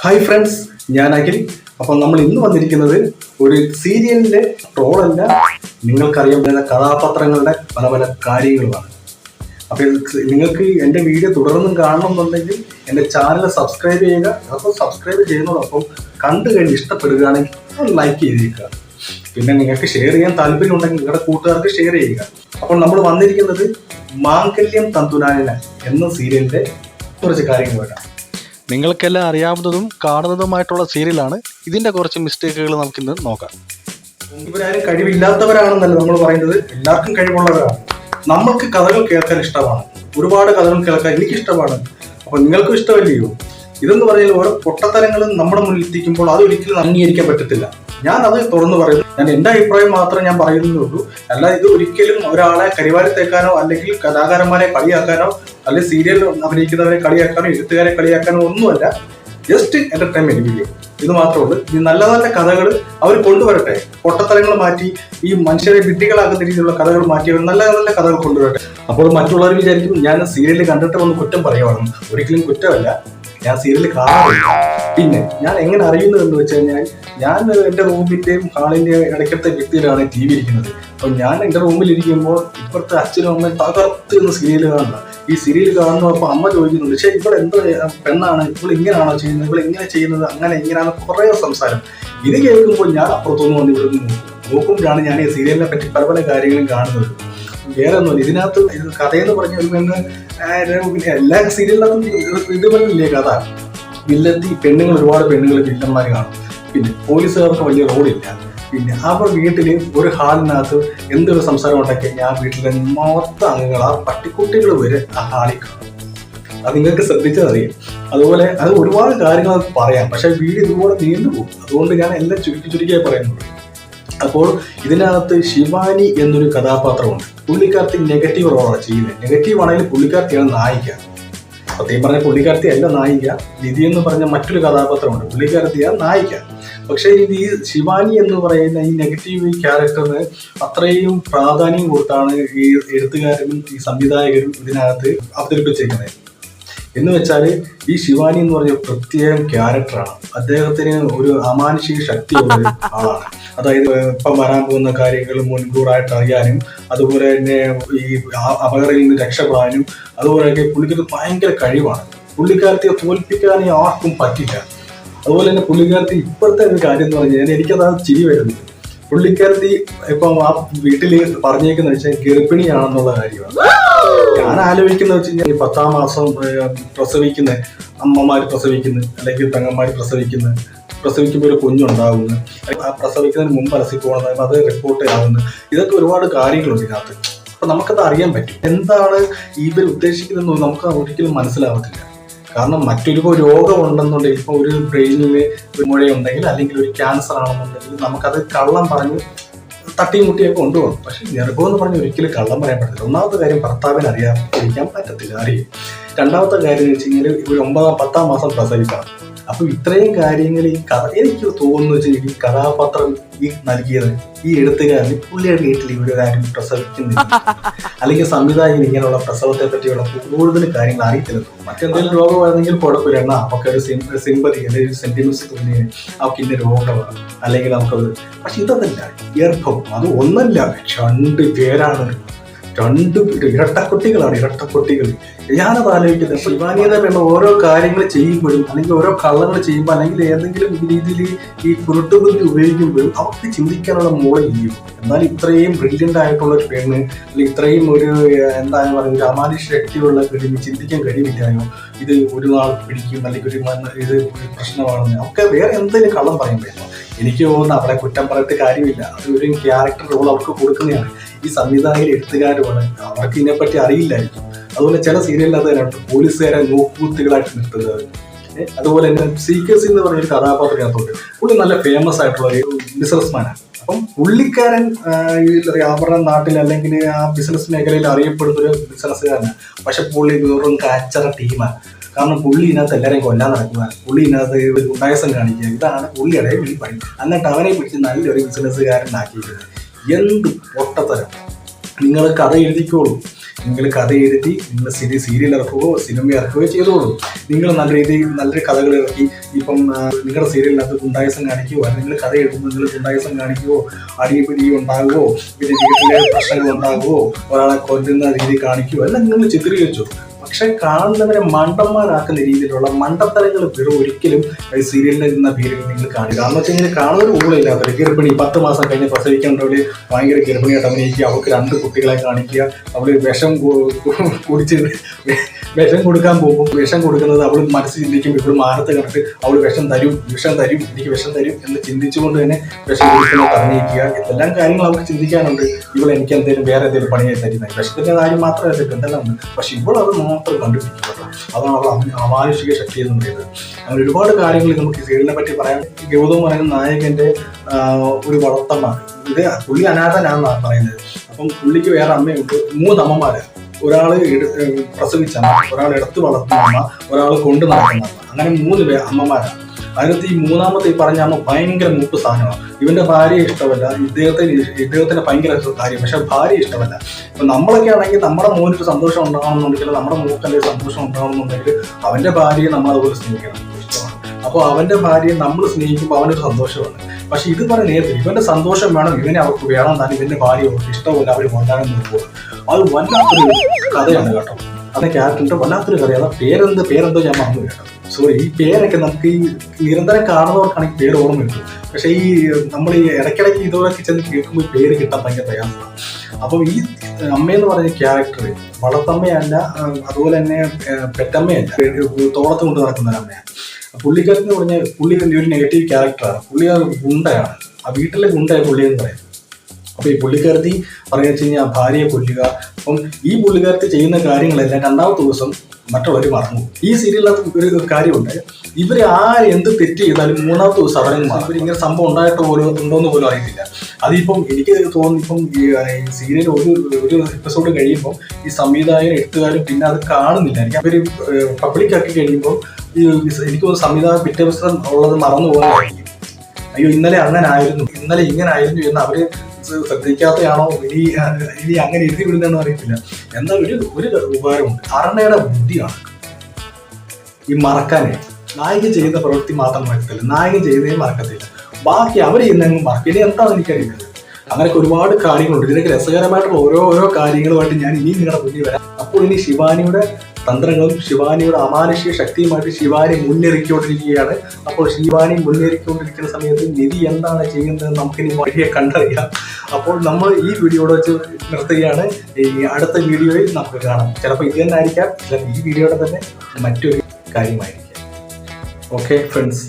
Hi friends, ഞാൻ അഖിൽ. അപ്പം നമ്മൾ ഇന്ന് വന്നിരിക്കുന്നത് ഒരു സീരിയലിന്റെ ട്രോളല്ല, നിങ്ങൾക്കറിയാൻ പറ്റുന്ന കഥാപാത്രങ്ങളുടെ പല പല കാര്യങ്ങളുമാണ്. അപ്പം നിങ്ങൾക്ക് എൻ്റെ വീഡിയോ തുടർന്നും കാണണമെന്നുണ്ടെങ്കിൽ എൻ്റെ ചാനൽ സബ്സ്ക്രൈബ് ചെയ്യുക. അപ്പോൾ സബ്സ്ക്രൈബ് ചെയ്യുന്നതോടൊപ്പം കണ്ടു കഴിഞ്ഞ് ഇഷ്ടപ്പെടുകയാണെങ്കിൽ ലൈക്ക് ചെയ്തേക്കുക. പിന്നെ നിങ്ങൾക്ക് ഷെയർ ചെയ്യാൻ താല്പര്യം ഉണ്ടെങ്കിൽ നിങ്ങളുടെ കൂട്ടുകാർക്ക് ഷെയർ ചെയ്യുക. അപ്പോൾ നമ്മൾ വന്നിരിക്കുന്നത് മാംഗല്യം തന്തുനാന എന്ന സീരിയലിന്റെ കുറച്ച് കാര്യങ്ങളാണ്. നിങ്ങൾക്കെല്ലാം അറിയാവുന്നതും കാണുന്നതുമായിട്ടുള്ള സീരിയലാണ്. ഇതിന്റെ കുറച്ച് മിസ്റ്റേക്കുകൾ നമുക്കിന്ന് നോക്കാം. ഇവരാരും കഴിവില്ലാത്തവരാണെന്നല്ല നമ്മൾ പറയുന്നത്, എല്ലാവർക്കും കഴിവുള്ളവരാണ്. നമ്മൾക്ക് കഥകൾ കേൾക്കാൻ ഇഷ്ടമാണ്, ഒരുപാട് കഥകൾ കേൾക്കാൻ എനിക്കിഷ്ടമാണ്. അപ്പൊ നിങ്ങൾക്കും ഇഷ്ടമല്ലയോ? ഇതെന്ന് പറഞ്ഞാൽ ഓരോ പൊട്ടത്തരങ്ങളും നമ്മുടെ മുന്നിൽ എത്തിക്കുമ്പോൾ അത് ഒരിക്കലും അംഗീകരിക്കാൻ പറ്റത്തില്ല. ഞാൻ അത് തുറന്നു പറയുന്നു. ഞാൻ എൻ്റെ അഭിപ്രായം മാത്രം ഞാൻ പറയുന്നുള്ളൂ. അല്ല, ഇത് ഒരിക്കലും ഒരാളെ കരിവാരിത്തേക്കാനോ അല്ലെങ്കിൽ കലാകാരന്മാരെ കളിയാക്കാനോ അല്ലെങ്കിൽ സീരിയൽ അഭിനയിക്കുന്നവരെ കളിയാക്കാനോ എഴുത്തുകാരെ കളിയാക്കാനോ ഒന്നുമല്ല. ജസ്റ്റ് എന്റർടൈൻമെന്റ് വീഡിയോ, ഇത് മാത്രമേ ഉള്ളൂ. ഈ നല്ല നല്ല കഥകൾ അവർ കൊണ്ടുവരട്ടെ. പൊട്ടത്തരങ്ങൾ മാറ്റി ഈ മനുഷ്യരെ വിഡ്ഢികളാക്കുന്ന രീതിയിലുള്ള കഥകൾ മാറ്റി അവർ നല്ല നല്ല കഥകൾ കൊണ്ടുവരട്ടെ. അപ്പോൾ മറ്റുള്ളവർ വിചാരിക്കും ഞാൻ സീരിയൽ കണ്ടിട്ട് വന്ന് കുറ്റം പറയുവാണ്. ഒരിക്കലും കുറ്റമല്ല, ഞാൻ സീരിയൽ കാണാറില്ല. പിന്നെ ഞാൻ എങ്ങനെ അറിയുന്നു എന്ന് വെച്ച് കഴിഞ്ഞാൽ, ഞാൻ എൻ്റെ റൂമിന്റെയും ഹാളിന്റെയും ഇടയ്ക്കത്തെ വ്യക്തിയിലാണ് ടി വി ഇരിക്കുന്നത്. അപ്പൊ ഞാൻ എൻ്റെ റൂമിൽ ഇരിക്കുമ്പോൾ ഇപ്പുറത്തെ അച്ഛനും അമ്മയും തകർത്ത് എന്ന് സീരിയൽ കാണുന്നത്. ഈ സീരിയൽ കാണുന്നു. അപ്പൊ അമ്മ ചോദിക്കുന്നുണ്ട്, പക്ഷേ ഇവിടെ എന്തോ പെണ്ണാണ്, ഇപ്പോൾ ഇങ്ങനെയാണോ ചെയ്യുന്നത്, ഇവിടെ ഇങ്ങനെ ചെയ്യുന്നത്, അങ്ങനെ ഇങ്ങനെയാണ് കുറേ സംസാരം. ഇത് കേൾക്കുമ്പോൾ ഞാൻ അപ്പുറത്തൊന്നും വന്ന് ഇവിടെ നോക്കുമ്പോഴാണ് ഞാൻ ഈ സീരിയലിനെ പറ്റി പല പല കാര്യങ്ങളും കാണുന്നത്. വേറെ ഒന്നുമില്ല. ഇതിനകത്ത് കഥയെന്ന് പറഞ്ഞ ഒരു എല്ലാ സീരിയലിനകത്തും ഇതുപോലില്ലേ കഥ. വില്ലത്തി പെണ്ണുങ്ങൾ, ഒരുപാട് പെണ്ണുങ്ങൾ വില്ലന്മാർ കാണും. പിന്നെ പോലീസുകാർക്ക് വലിയ റോളില്ല. പിന്നെ അവർ വീട്ടിൽ ഒരു ഹാളിനകത്ത് എന്തൊരു സംസാരം ഉണ്ടാക്കി കഴിഞ്ഞാൽ ആ വീട്ടിലെ മൊത്തം അംഗങ്ങൾ, ആ പട്ടിക്കുട്ടികൾ വരെ ആ ഹാളിൽ കാണും. അത് നിങ്ങൾക്ക് ശ്രദ്ധിച്ചതറിയാം. അതുപോലെ അത് ഒരുപാട് കാര്യങ്ങൾ പറയാം, പക്ഷെ വീഡിയോ ഇതുപോലെ നീണ്ടുപോകും. അതുകൊണ്ട് ഞാൻ എല്ലാം ചുരുക്കിയായി പറയുന്നുള്ളൂ. അപ്പോൾ ഇതിനകത്ത് ശിവാനി എന്നൊരു കഥാപാത്രമുണ്ട്. പുള്ളിക്കാർത്തി നെഗറ്റീവ് റോളാണ് ചെയ്യുന്നത്. നെഗറ്റീവ് ആണെങ്കിൽ പുള്ളിക്കാർത്തിയാണ് നായിക. സത്യം പറഞ്ഞ പുള്ളിക്കാർത്തി അല്ല നായിക. ലിതി എന്ന് പറഞ്ഞ മറ്റൊരു കഥാപാത്രമുണ്ട്, പുള്ളിക്കാർത്തിയാണ് നായിക. പക്ഷേ ഈ ശിവാനി എന്ന് പറയുന്ന ഈ നെഗറ്റീവ് ക്യാരക്ടറിന് അത്രയും പ്രാധാന്യം കൊടുത്താണ് ഈ എഴുത്തുകാരനും ഈ സംവിധായകരും ഇതിനകത്ത് അവതരിപ്പിച്ചേക്കുന്നത്. എന്ന് വെച്ചാൽ ഈ ശിവാനി എന്ന് പറഞ്ഞ പ്രത്യേകം ക്യാരക്ടറാണ്. അദ്ദേഹത്തിന് ഒരു അമാനുഷിക ശക്തിയുള്ള ആളാണ്. അതായത് ഇപ്പം വരാൻ പോകുന്ന കാര്യങ്ങൾ മുൻകൂറായിട്ട് അറിയാനും, അതുപോലെ തന്നെ ഈ അപകടങ്ങളിൽ നിന്ന് രക്ഷപ്പെടാനും, അതുപോലെയൊക്കെ പുള്ളിക്ക് ഭയങ്കര കഴിവാണ്. പുള്ളിക്കാരത്തെ തോൽപ്പിക്കാൻ ആർക്കും പറ്റില്ല. അതുപോലെ തന്നെ പുള്ളിക്കാരത്തി ഇപ്പോഴത്തെ ഒരു കാര്യം എന്ന് പറഞ്ഞാൽ എനിക്കത് ചിരി വരുന്നത്, പുള്ളിക്കാരത്തി ഇപ്പം ആ വീട്ടില് പറഞ്ഞേക്കുന്ന വെച്ചാൽ ഗർഭിണിയാണെന്നുള്ള കാര്യമാണ്. ഞാൻ ആലോചിക്കുന്ന വെച്ച് കഴിഞ്ഞാൽ 10ാം മാസം പ്രസവിക്കുന്ന അമ്മമാര് പ്രസവിക്കുന്നു, അല്ലെങ്കിൽ പെങ്ങന്മാര് പ്രസവിക്കുമ്പോൾ ഒരു കുഞ്ഞുണ്ടാകുന്നു, ആ പ്രസവിക്കുന്നതിന് മുമ്പ് അലസിപ്പോകുന്നത്, അത് റിപ്പോർട്ട് ആവുന്നു. ഇതൊക്കെ ഒരുപാട് കാര്യങ്ങളുണ്ട് ഇതിനകത്ത്. അപ്പൊ നമുക്കത് അറിയാൻ പറ്റും. എന്താണ് ഇവർ ഉദ്ദേശിക്കുന്നതെന്ന് നമുക്ക് ഒരിക്കലും മനസ്സിലാവത്തില്ല. കാരണം മറ്റൊരു രോഗം ഉണ്ടെന്നുണ്ടെങ്കിൽ, ഇപ്പൊ ഒരു ബ്രെയിനില് മുഴയുണ്ടെങ്കിൽ അല്ലെങ്കിൽ ഒരു ക്യാൻസർ ആണെന്നുണ്ടെങ്കിൽ നമുക്കത് കള്ളം പറഞ്ഞ് തട്ടിയും മുട്ടിയൊക്കെ കൊണ്ടുപോകും. പക്ഷെ ഗർഭം എന്ന് പറഞ്ഞ് ഒരിക്കലും കള്ളം പറയാൻ പറ്റത്തില്ല. ഒന്നാമത്തെ കാര്യം ഭർത്താവിന് അറിയാൻ പറ്റത്തില്ല, അറിയും. രണ്ടാമത്തെ കാര്യം എന്ന് വെച്ച് കഴിഞ്ഞാൽ ഒരു 10ാം മാസം പ്രസവിക്കണം. അപ്പൊ ഇത്രയും കാര്യങ്ങൾ ഈ കഥ എനിക്ക് തോന്നുന്നു വെച്ചാൽ ഈ കഥാപാത്രം ഈ നൽകിയത് ഈ എഴുത്തുകാരന് പുള്ളിയുടെ വീട്ടിൽ ഇവിടെ ആരും പ്രസവിക്കുന്നില്ല, അല്ലെങ്കിൽ സംവിധായകൻ ഇങ്ങനെയുള്ള പ്രസവത്തെ പറ്റിയുള്ള കൂടുതൽ കാര്യങ്ങൾ അറിയത്തില്ല. മറ്റെന്തെങ്കിലും രോഗമായിരുന്നെങ്കിൽ കുഴപ്പമില്ല, എന്നാ നമുക്ക് ഒരു സിമ്പതി അല്ലെങ്കിൽ സെന്റിമെന്റ്സ് തോന്നിയ അവർക്ക് ഇന്ന രോഗമാണ്, അല്ലെങ്കിൽ നമുക്കത്. പക്ഷെ ഇതല്ല, ഗർഭം അത് ഒന്നല്ല, 2 പേരാണ്, 2 ഇരട്ടക്കുട്ടികളാണ്, ഇരട്ടക്കുട്ടികൾ. ഞാനത് ആലോചിക്കുന്നത്, ശിവാനിയുടെ വേണ്ട ഓരോ കാര്യങ്ങൾ ചെയ്യുമ്പോഴും, അല്ലെങ്കിൽ ഓരോ കള്ളങ്ങൾ ചെയ്യുമ്പോൾ, അല്ലെങ്കിൽ ഏതെങ്കിലും രീതിയിൽ ഈ കുരുട്ടുബുദ്ധി ഉപയോഗിക്കുമ്പോഴും അവർക്ക് ചിന്തിക്കാനുള്ള മൂളയില്ല. എന്നാൽ ഇത്രയും ബ്രില്യൻ്റ് ആയിട്ടുള്ള ഒരു പെണ്ണ്, അല്ലെങ്കിൽ ഇത്രയും ഒരു എന്താണ് പറയുക, ഒരു അമാനുഷ്യ ശക്തിയുള്ള പെണ്ണിന് ചിന്തിക്കാൻ കഴിവില്ലായോ ഇത് ഒരു നാൾ പിടിക്കും, അല്ലെങ്കിൽ ഇത് പ്രശ്നമാണെന്ന്. ഒക്കെ വേറെ എന്തെങ്കിലും കള്ളം പറയാൻ പറ്റില്ല. എനിക്ക് തോന്നുന്നു അവളെ കുറ്റം പറഞ്ഞിട്ട് കാര്യമില്ല. അത് ഒരു ക്യാരക്ടർ റോൾ അവർക്ക് കൊടുക്കുന്നതാണ്. ഈ സംവിധായകർ എഴുത്തുകാരുമാണ്, അവർക്ക് ഇതിനെപ്പറ്റി അറിയില്ലായിരിക്കും. അതുപോലെ ചില സീരിയലിൽ അത് തന്നെയാണ് പോലീസുകാരെ നോക്കുകുത്തികളായിട്ട് നിർത്തുന്നത്. അതുപോലെ തന്നെ സീക്കേഴ്സ് എന്ന് പറഞ്ഞൊരു കഥാപാത്രത്തിനകത്തോട്ട് പുള്ളി നല്ല ഫേമസ് ആയിട്ടുള്ള ഒരു ബിസിനസ്മാനാണ്. അപ്പം പുള്ളിക്കാരൻ അവരുടെ നാട്ടിൽ അല്ലെങ്കിൽ ആ ബിസിനസ് മേഖലയിൽ അറിയപ്പെടുന്ന ഒരു ബിസിനസ്സുകാരനാണ്. പക്ഷെ പുള്ളി വെറും കാച്ചറ ടീമാണ്. കാരണം പുള്ളി ഇതിനകത്ത് എല്ലാവരെയും കൊല്ലാൻ നടക്കുക, പുള്ളി ഇതിനകത്ത് ഉടായസം കാണിക്കുക, ഇതാണ് പുള്ളിയുടെ പണി. എന്നിട്ട് അവനെ പിടിച്ച് നല്ലൊരു ബിസിനസ്സുകാരനാക്കിയിരിക്കുന്നത്. എന്ത് പൊട്ടത്തരം! നിങ്ങൾ കഥ എഴുതിക്കോളൂ. നിങ്ങൾ കഥ എഴുതി നിങ്ങൾ സീരിയൽ ഇറക്കുകയോ സിനിമ ഇറക്കുകയോ ചെയ്തോളൂ. നിങ്ങൾ നല്ല രീതിയിൽ നല്ലൊരു കഥകൾ ഇറക്കി ഇപ്പം നിങ്ങളുടെ സീരിയലിനകത്ത് ഗുണ്ടായുസം കാണിക്കുമോ, അല്ലെങ്കിൽ നിങ്ങൾ കഥ എഴുതുമ്പോൾ നിങ്ങൾ ഗുണ്ടായുസം കാണിക്കുമോ, അടിപിടി ഉണ്ടാകുമോ, പിന്നെ വീട്ടിലെ പ്രശ്നങ്ങൾ ഉണ്ടാകുമോ, ഒരാളെ കൊല്ലുന്ന രീതി കാണിക്കുമോ എല്ലാം നിങ്ങൾ ചിത്രീകരിച്ചു. പക്ഷെ കാണുന്നവരെ മണ്ടന്മാരാക്കുന്ന രീതിയിലുള്ള മണ്ടത്തരങ്ങൾ വെറും ഒരിക്കലും സീരിയലിൽ എന്ന പേരിൽ നിങ്ങൾ കാണില്ല. കാരണം വെച്ച് കഴിഞ്ഞാൽ കാണുന്നൊരു ഊളില്ലാത്തവർ ഗർഭിണി 10 മാസം കഴിഞ്ഞ് പ്രസവിക്കേണ്ടവര് ഭയങ്കര ഗർഭിണിയായിട്ട് അഭിനയിക്കുക, അവർക്ക് 2 കുട്ടികളെ കാണിക്കുക, അവള് കുടിച്ച് വിഷം കൊടുക്കാൻ പോകുമ്പോൾ വിഷം കൊടുക്കുന്നത് അവൾ മനസ്സിൽ ചിന്തിക്കും ഇവൾ മാനത്ത് കണ്ടിട്ട് അവൾ വിഷം തരും എനിക്ക് വിഷം തരും എന്ന് ചിന്തിച്ചുകൊണ്ട് തന്നെ വിഷം കൊടുക്കുന്നത് അഭിനയിക്കുക. എന്തെല്ലാം കാര്യങ്ങൾ അവർക്ക് ചിന്തിക്കാനുണ്ട്. ഇവൾ എനിക്ക് എന്തെങ്കിലും വേറെ എന്തെങ്കിലും പണിയായി തരുന്നത് വിഷത്തിന്റെ കാര്യം മാത്രമല്ല എന്തെല്ലാം ഉണ്ട്. പക്ഷെ ഇവൾ അത് മാത്രം കണ്ടുപിടിക്കും. അതാണ് അവൾ അമാനുഷിക ശക്തി എന്ന് പറയുന്നത്. അങ്ങനെ ഒരുപാട് കാര്യങ്ങൾ നമുക്ക് സീരിയലിനെ പറ്റി പറയാം. ഗൗതം പറയുന്ന നായകന്റെ ഒരു വളർത്തമ്മ, ഇത് പുള്ളി അനാഥനാണെന്നാണ് പറയുന്നത്. അപ്പം പുള്ളിക്ക് വേറെ അമ്മയുണ്ട്, 3 അമ്മമാര്. ഒരാള് പ്രസവിച്ച അമ്മ, ഒരാൾ എടുത്തു വളർത്തുന്ന അമ്മ, ഒരാൾ കൊണ്ടു നടക്കുന്ന അമ്മ, അങ്ങനെ 3 അമ്മമാരാണ്. അതിനകത്ത് ഈ 3ാമത്തെ ഈ പറഞ്ഞ അമ്മ ഭയങ്കര മൂപ്പ് സാധനമാണ്. ഇവന്റെ ഭാര്യയെ ഇഷ്ടമല്ല, ഇദ്ദേഹത്തിന് ഭയങ്കര കാര്യം, പക്ഷെ ഭാര്യ ഇഷ്ടമല്ല. ഇപ്പൊ നമ്മളൊക്കെ ആണെങ്കിൽ നമ്മുടെ മോനൊരു സന്തോഷം ഉണ്ടാകണമെന്നുണ്ടെങ്കിൽ, നമ്മുടെ മോക്കന്റെ സന്തോഷം ഉണ്ടാകണമെന്നുണ്ടെങ്കിൽ അവന്റെ ഭാര്യയെ നമ്മൾ അതുപോലെ സ്നേഹിക്കണം, ഇഷ്ടമാണ്. അപ്പോൾ അവന്റെ ഭാര്യയെ നമ്മൾ സ്നേഹിക്കുമ്പോൾ അവനൊരു സന്തോഷമാണ്. പക്ഷെ ഇത് പറഞ്ഞ നേരത്തെ ഇവന്റെ സന്തോഷം വേണം, ഇവനെ അവർക്ക് വേണം, തന്നെ ഇവന്റെ ഭാര്യ അവർക്ക് ഇഷ്ടമല്ല, അവർ കൊണ്ടാകാൻ നോക്കുക. അത് വല്ലാത്തൊരു കഥയാണ് കേട്ടോ. അതിന്റെ ക്യാരക്ടറിന്റെ വല്ലാത്തൊരു കഥയാണ്. പേരെന്തോ ഞാൻ മറന്നു കേട്ടോ, സോറി. ഈ പേരൊക്കെ നമുക്ക് ഈ നിരന്തരം കാണുന്നവർക്കാണെങ്കിൽ പേര് ഓർമ്മ കിട്ടും. പക്ഷെ ഈ നമ്മൾ ഈ ഇടയ്ക്കിടയ്ക്ക് ഇതുപോലൊക്കെ ചെന്ന് കേൾക്കുമ്പോൾ ഈ പേര് കിട്ടാൻ ഭയങ്കര പ്രയാസമാണ്. അപ്പം ഈ അമ്മയെന്ന് പറഞ്ഞ ക്യാരക്ടർ വളർത്തമ്മയല്ല, അതുപോലെ തന്നെ പെറ്റമ്മയല്ല, തോളത്ത് കൊണ്ട് നടക്കുന്ന ഒരു അമ്മയാണ്. പുള്ളിക്കാരെന്ന് പറഞ്ഞാൽ പുള്ളി ഒരു നെഗറ്റീവ് ക്യാരക്ടറാണ്. പുള്ളി ഗുണ്ടയാണ്, ആ വീട്ടിലെ ഗുണ്ടയാണ് പുള്ളി എന്ന് പറയുന്നത്. അപ്പൊ ഈ പുള്ളിക്കാരത്തി പറയുക വെച്ച് കഴിഞ്ഞാൽ ഭാര്യയെ കൊല്ലുക. അപ്പം ഈ പുള്ളിക്കാരത്തി ചെയ്യുന്ന കാര്യങ്ങളെല്ലാം 2ാമത്തെ ദിവസം മറ്റുള്ളവർ മറന്നു. ഈ സീരിയലിനകത്ത് ഒരു കാര്യമുണ്ട്, ഇവർ എന്ത് തെറ്റ് ചെയ്താലും 3ാമത്തെ ദിവസം അവരെ ഇവർ ഇങ്ങനെ സംഭവം ഉണ്ടായിട്ട് പോലും ഉണ്ടോന്ന് പോലും അറിയത്തില്ല. അതിപ്പം എനിക്ക് തോന്നുന്നു ഇപ്പം ഈ സീരിയൽ ഒരു എപ്പിസോഡ് കഴിയുമ്പോൾ ഈ സംവിധായകരും എഴുത്തുകാരും പിന്നെ അത് കാണുന്നില്ല. എനിക്ക് അവർ പബ്ലിക് ആക്കി കഴിയുമ്പോൾ എനിക്ക് തോന്നുന്നു സംവിധായകൻ പിറ്റേ ദിവസം ഉള്ളത് മറന്നു പോകാനായിരിക്കും. അയ്യോ ഇന്നലെ അങ്ങനെ ആയിരുന്നു, ഇന്നലെ ഇങ്ങനെ ആയിരുന്നു എന്ന് അവര് ശ്രദ്ധിക്കാത്തയാണോ, ഇനി അങ്ങനെ എഴുതി വിടുന്നതെന്ന് അറിയത്തില്ല. എന്നാൽ ഒരു ഉപകാരമുണ്ട്, അർണയുടെ ബുദ്ധിയാണ് ഈ മറക്കാനേ. നായകൻ ചെയ്യുന്ന പ്രവൃത്തി മാത്രം മറക്കത്തില്ല, നായകൻ ചെയ്യുന്നതേ മറക്കത്തില്ല, ബാക്കി അവർ ചെയ്യുന്നതെങ്കിലും മറക്കും. ഇനി എന്താണെന്ന് എനിക്കറിയില്ല. അങ്ങനെയൊക്കെ ഒരുപാട് കാര്യങ്ങളുണ്ട്. ഇതിനൊക്കെ രസകരമായിട്ടുള്ള ഓരോ കാര്യങ്ങളുമായിട്ട് ഞാൻ ഇനിയും നിങ്ങളുടെ മുന്നിൽ വരാം. അപ്പോൾ ഇനി ശിവാനിയുടെ തന്ത്രങ്ങളും ശിവാനിയുടെ അമാനുഷിക ശക്തിയുമായിട്ട് ശിവാനി മുന്നേറിക്കൊണ്ടിരിക്കുകയാണ്. അപ്പോൾ ശിവാനി മുന്നേറിക്കൊണ്ടിരിക്കുന്ന സമയത്ത് നിധി എന്താണ് ചെയ്യുന്നത് നമുക്കിനി വഴിയെ കണ്ടറിയാം. അപ്പോൾ നമ്മൾ ഈ വീഡിയോയുടെ വെച്ച് നിർത്തുകയാണ്. ഈ അടുത്ത വീഡിയോയിൽ നമുക്ക് കാണാം. ചിലപ്പോൾ ഇത് തന്നെ ആയിരിക്കാം, ചിലപ്പോൾ ഈ വീഡിയോയുടെ തന്നെ മറ്റൊരു കാര്യമായിരിക്കാം. Okay friends.